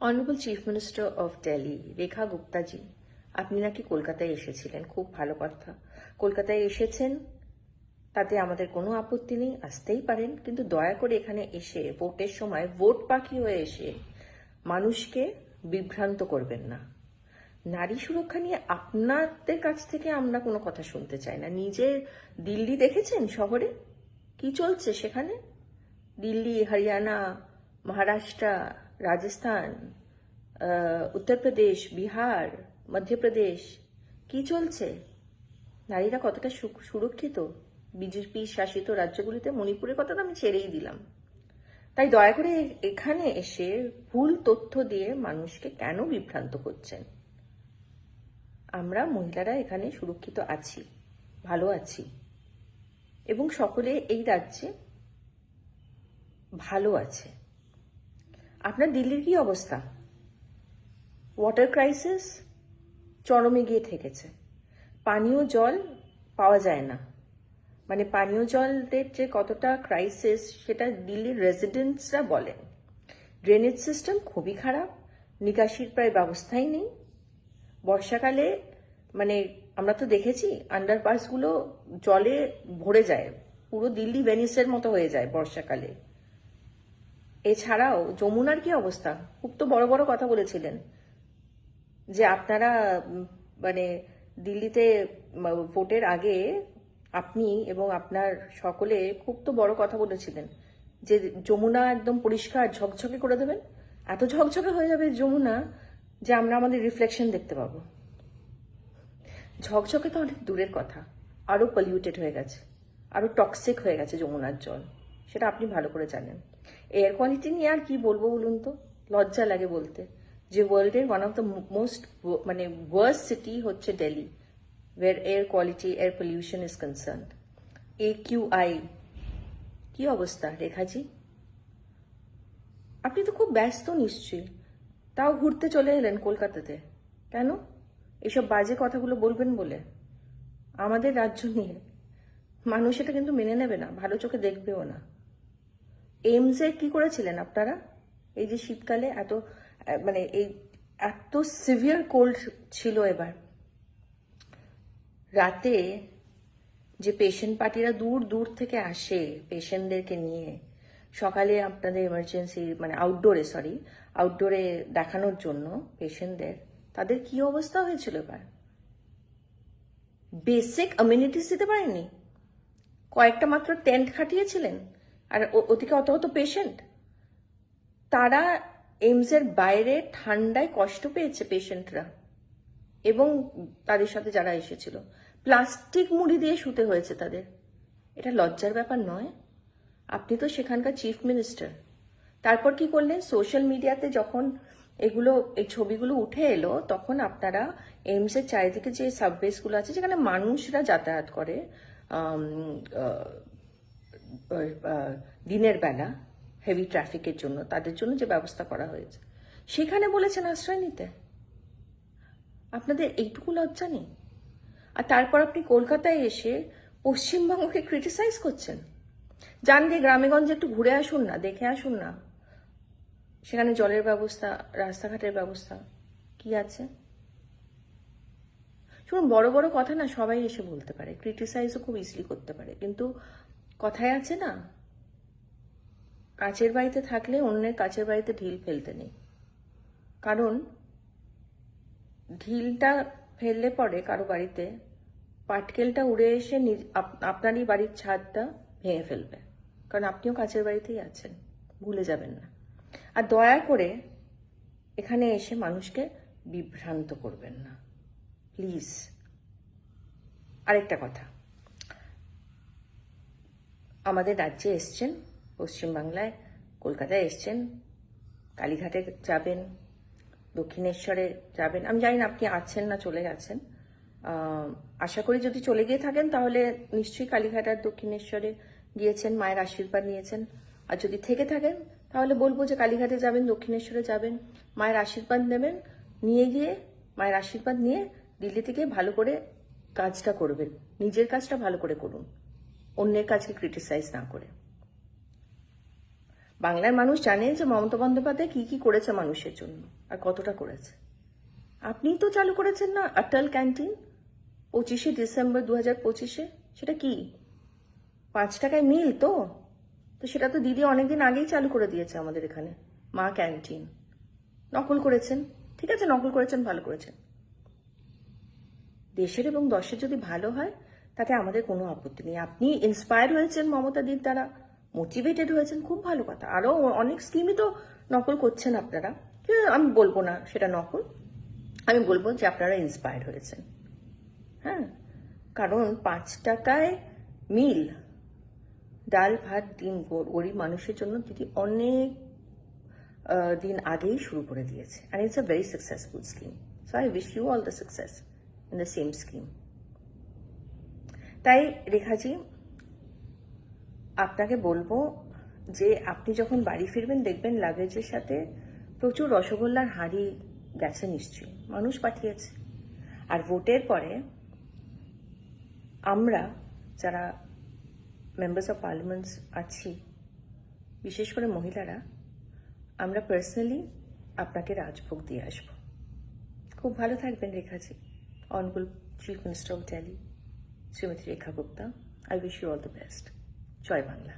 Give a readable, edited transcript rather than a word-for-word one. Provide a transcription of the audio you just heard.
Honourable chief minister of Delhi Rekha Guptaji, আপনি নাকি কলকাতায় এসেছিলেন। খুব ভালো কথা। কলকাতায় এসেছেন, তাতে আমাদের কোনো আপত্তি নেই, আসতেই পারেন, কিন্তু দয়া করে এখানে এসে ভোটের সময় ভোট পাখি হয়ে এসে মানুষকে বিভ্রান্ত করবেন না। নারী সুরক্ষা নিয়ে আপনাদের কাছ থেকে আমরা কোনো কথা শুনতে চাই না। নিজের দিল্লি দেখেছেন শহরে কি চলছে সেখানে? দিল্লি, হরিয়ানা, মহারাষ্ট্র, রাজস্থান, উত্তরপ্রদেশ, বিহার, মধ্যপ্রদেশ, কি চলছে? নারীরা কতটা সুরক্ষিত বিজেপি শাসিত রাজ্যগুলিতে? মণিপুরের কথা তো আমি ছেড়েই দিলাম। তাই দয়া করে এখানে এসে ভুল তথ্য দিয়ে মানুষকে কেন বিভ্রান্ত করছেন? আমরা মহিলারা এখানে সুরক্ষিত আছি, ভালো আছি, এবং সকলে এই রাজ্যে ভালো আছে। আপনার দিল্লির কি অবস্থা? ওয়াটার ক্রাইসিস চরমে গিয়ে ঠেকেছে। পানীয় জল পাওয়া যায় না, মানে পানীয় জলের যে কতটা ক্রাইসিস সেটা দিল্লির রেসিডেন্টসরা বলেন। ড্রেনেজ সিস্টেম খুবই খারাপ, নিকাশির প্রায় ব্যবস্থাই নেই। বর্ষাকালে মানে আমরা তো দেখেছি আন্ডারপাসগুলো জলে ভরে যায়, পুরো দিল্লি ভেনিসের মতো হয়ে যায় বর্ষাকালে। এছাড়াও যমুনার কি অবস্থা? খুব তো বড় বড় কথা বলেছিলেন যে আপনারা মানে দিল্লিতে ভোটের আগে আপনি এবং আপনার সকলে খুব তো বড় কথা বলেছিলেন যে যমুনা একদম পরিষ্কার ঝকঝকে করে দেবেন। এত ঝকঝকে হয়ে যাবে যমুনা যে আমরা আমাদের রিফ্লেকশন দেখতে পাবো। ঝকঝকে তো অনেক দূরের কথা, আরো পলিউটেড হয়ে গেছে, আরো টক্সিক হয়ে গেছে যমুনার জল, সেটা আপনি ভালো করে জানেন। এয়ার কোয়ালিটি নিয়ে আর কি বলবো বলুন তো, লজ্জা লাগে বলতে যে ওয়ার্ল্ডের ওয়ান অফ দ্য মোস্ট মানে ওয়ার্স্ট সিটি হচ্ছে Delhi, where air quality, air pollution is concerned. AQI কি অবস্থা রেখাজি? আপনি তো খুব ব্যস্ত নিশ্চয়ই, তাও ঘুরতে চলে এলেন কলকাতাতে কেন? এসব বাজে কথাগুলো বলবেন বলে? আমাদের রাজ্য নিয়ে মানুষ এটা কিন্তু মেনে নেবে না, ভালো চোখে দেখবেও না। এইমসে কি করেছিলেন আপনারা? এই যে শীতকালে এত মানে এই এত সিভিয়ার কোল্ড ছিল, এবার রাতে যে পেশেন্ট পার্টিরা দূর দূর থেকে আসে পেশেন্টদেরকে নিয়ে, সকালে আপনাদের এমার্জেন্সি মানে আউটডোরে দেখানোর জন্য পেশেন্টদের, তাদের কি অবস্থা হয়েছিল? এবার বেসিক অ্যামিনিটিস দিতে পারেননি, কয়েকটা মাত্র টেন্ট খাটিয়েছিলেন, আর ওদিকে অত অত পেশেন্ট। তারা এইমসের বাইরে ঠান্ডায় কষ্ট পেয়েছে পেশেন্টরা, এবং তাদের সাথে যারা এসেছিল প্লাস্টিক মুড়ি দিয়ে শুতে হয়েছে তাদের। এটা লজ্জার ব্যাপার নয়? আপনি তো সেখানকার চিফ মিনিস্টার। তারপর কি করলেন? সোশ্যাল মিডিয়াতে যখন এই ছবিগুলো উঠে এলো, তখন আপনারা এইমসের চারিদিকে যে সাবওয়েসগুলো আছে যেখানে মানুষরা যাতায়াত করে দিনের বেলা হেভি ট্রাফিকের জন্য, তাদের জন্য যে ব্যবস্থা করা হয়েছে, সেখানে বলেছেন আশ্রয় নিতে। আপনাদের এইটুকু লজ্জা নেই? আর তারপর আপনি কলকাতায় এসে পশ্চিমবঙ্গকে ক্রিটিসাইজ করছেন। যান গিয়ে গ্রামেগঞ্জে একটু ঘুরে আসুন না, দেখে আসুন না সেখানে জলের ব্যবস্থা, রাস্তাঘাটের ব্যবস্থা কি আছে। শুনুন, বড় বড় কথা না সবাই এসে বলতে পারে, ক্রিটিসাইজও খুব ইজিলি করতে পারে, কিন্তু কথায় আছে না, কাচের বাড়িতে থাকলে অন্যের কাচের বাড়িতে ঢিল ফেলতে নেই। কারণ ঢিলটা ফেললে পরে কারো বাড়িতে পাটকেলটা উড়ে এসে আপনারই বাড়ির ছাদটা ভেঙে ফেলবে, কারণ আপনিও কাছের বাড়িতেই আছেন, ভুলে যাবেন না। আর দয়া করে এখানে এসে মানুষকে বিভ্রান্ত করবেন না প্লিজ। আরেকটা কথা, আমাদের রাজ্যে এসছেন, পশ্চিমবাংলায় কলকাতায় এসছেন, কালীঘাটে যাবেন, দক্ষিণেশ্বরে যাবেন, আমি জানি না আপনি আছেন না চলে গেছেন। আশা করি যদি চলে গিয়ে থাকেন তাহলে নিশ্চয়ই কালীঘাট আর দক্ষিণেশ্বরে গিয়েছেন, মায়ের আশীর্বাদ নিয়েছেন। আর যদি থেকে থাকেন তাহলে বলবো যে কালীঘাটে যাবেন, দক্ষিণেশ্বরে যাবেন, মায়ের আশীর্বাদ নেবেন, নিয়ে গিয়ে মায়ের আশীর্বাদ নিয়ে দিল্লি থেকে ভালো করে কাজটা করবেন, নিজের কাজটা ভালো করে করুন, অন্যের কাজকে ক্রিটিসাইজ না করে। বাংলার মানুষ জানে যে মমতা বন্দ্যোপাধ্যায় কি কি করেছে মানুষের জন্য আর কতটা করেছে। আপনিই তো চালু করেছেন না অটল ক্যান্টিন 25শে ডিসেম্বর 2025-এ। সেটা কি 5 টাকায় মিল তো? তো সেটা তো দিদি অনেকদিন আগেই চালু করে দিয়েছে আমাদের এখানে, মা ক্যান্টিন। নকল করেছেন, ঠিক আছে, নকল করেছেন, ভালো করেছেন। দেশের এবং দশের যদি ভালো হয় তাতে আমাদের কোনো আপত্তি নেই। আপনি ইন্সপায়ার হয়েছেন মমতা দির দ্বারা, মোটিভেটেড হয়েছেন, খুব ভালো কথা। আরও অনেক স্কিমই তো নকল করছেন আপনারা, কিন্তু আমি বলবো না সেটা নকল, আমি বলবো যে আপনারা ইন্সপায়ার হয়েছেন। হ্যাঁ, কারণ 5 টাকায় মিল, ডাল ভাত ডিম গরিব মানুষের জন্য দিদি অনেক দিন আগেই শুরু করে দিয়েছে। And it's a very successful scheme. So I wish you all the success in the same scheme. তাই রেখাজি, আপনাকে বলবো যে আপনি যখন বাড়ি ফিরবেন দেখবেন লাগেজের সাথে প্রচুর রসগোল্লার হাঁড়ি গেছে, নিশ্চয়ই মানুষ পাঠিয়েছে। আর ভোটের পরে আমরা যারা মেম্বার্স অফ পার্লামেন্টস আছি, বিশেষ করে মহিলারা, আমরা পার্সোনালি আপনাকে রাজভোগ দিয়ে আসবো। খুব ভালো থাকবেন Rekhaji. Honourable chief minister of Delhi Shrimati Rekha Gupta, I wish you all the best. জয় বাংলা।